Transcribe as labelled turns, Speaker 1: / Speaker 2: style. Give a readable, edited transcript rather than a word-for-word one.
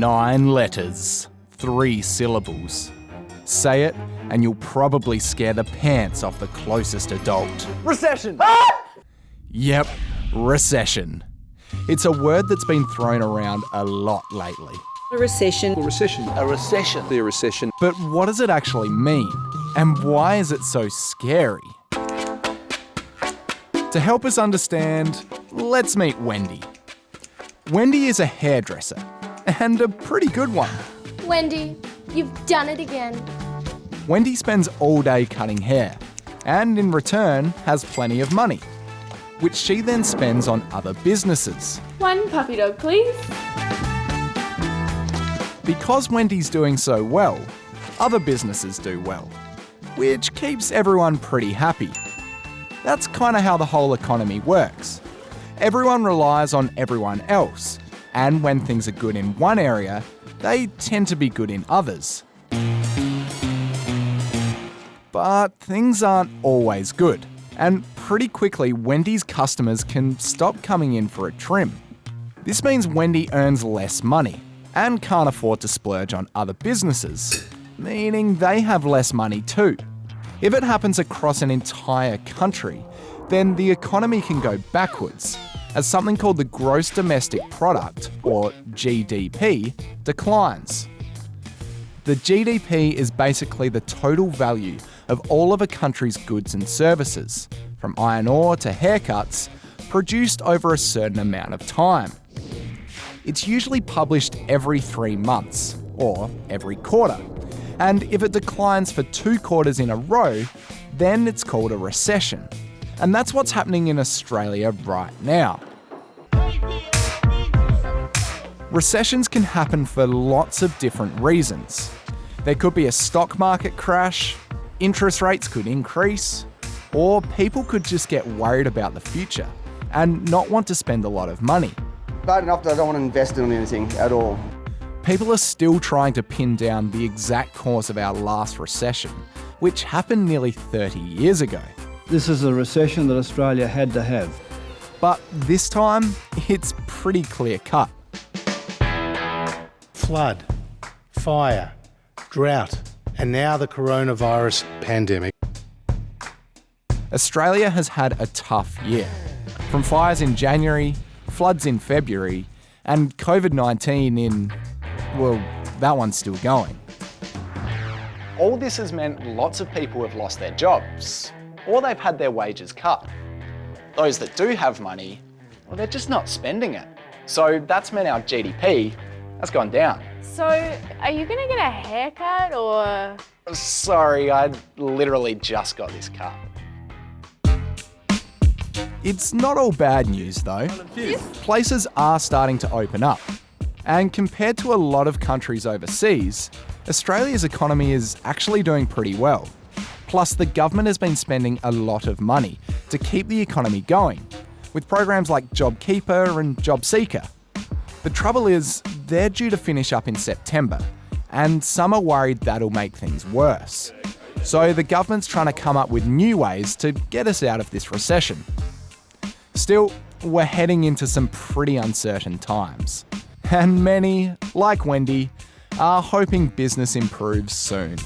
Speaker 1: 9 letters, 3 syllables. Say it and you'll probably scare the pants off the closest adult.
Speaker 2: Recession!
Speaker 1: Yep, recession. It's a word that's been thrown around a lot lately.
Speaker 3: A recession.
Speaker 2: A recession. A recession.
Speaker 4: The recession.
Speaker 1: But what does it actually mean? And why is it so scary? To help us understand, let's meet Wendy. Wendy is a hairdresser, and a pretty good one.
Speaker 5: Wendy, you've done it again.
Speaker 1: Wendy spends all day cutting hair, and in return has plenty of money, which she then spends on other businesses.
Speaker 5: 1 puppy dog, please.
Speaker 1: Because Wendy's doing so well, other businesses do well, which keeps everyone pretty happy. That's kind of how the whole economy works. Everyone relies on everyone else, and when things are good in one area, they tend to be good in others. But things aren't always good, and pretty quickly Wendy's customers can stop coming in for a trim. This means Wendy earns less money and can't afford to splurge on other businesses, meaning they have less money too. If it happens across an entire country, then the economy can go backwards, as something called the Gross Domestic Product, or GDP, declines. The GDP is basically the total value of all of a country's goods and services, from iron ore to haircuts, produced over a certain amount of time. It's usually published every 3 months, or every quarter, and if it declines for 2 quarters in a row, then it's called a recession. And that's what's happening in Australia right now. Recessions can happen for lots of different reasons. There could be a stock market crash, interest rates could increase, or people could just get worried about the future and not want to spend a lot of money.
Speaker 6: Bad enough that I don't want to invest in anything at all.
Speaker 1: People are still trying to pin down the exact cause of our last recession, which happened nearly 30 years ago.
Speaker 7: This is a recession that Australia had to have.
Speaker 1: But this time, it's pretty clear cut.
Speaker 8: Flood, fire, drought, and now the coronavirus pandemic.
Speaker 1: Australia has had a tough year. From fires in January, floods in February, and COVID-19 in, well, that one's still going.
Speaker 2: All this has meant lots of people have lost their jobs, or they've had their wages cut. Those that do have money, well, they're just not spending it. So that's meant our GDP has gone down.
Speaker 5: So, are you gonna get a haircut or?
Speaker 2: Sorry, I literally just got this cut.
Speaker 1: It's not all bad news though. Places are starting to open up. And compared to a lot of countries overseas, Australia's economy is actually doing pretty well. Plus, the government has been spending a lot of money to keep the economy going, with programs like JobKeeper and JobSeeker. The trouble is, they're due to finish up in September, and some are worried that'll make things worse. So the government's trying to come up with new ways to get us out of this recession. Still, we're heading into some pretty uncertain times. And many, like Wendy, are hoping business improves soon.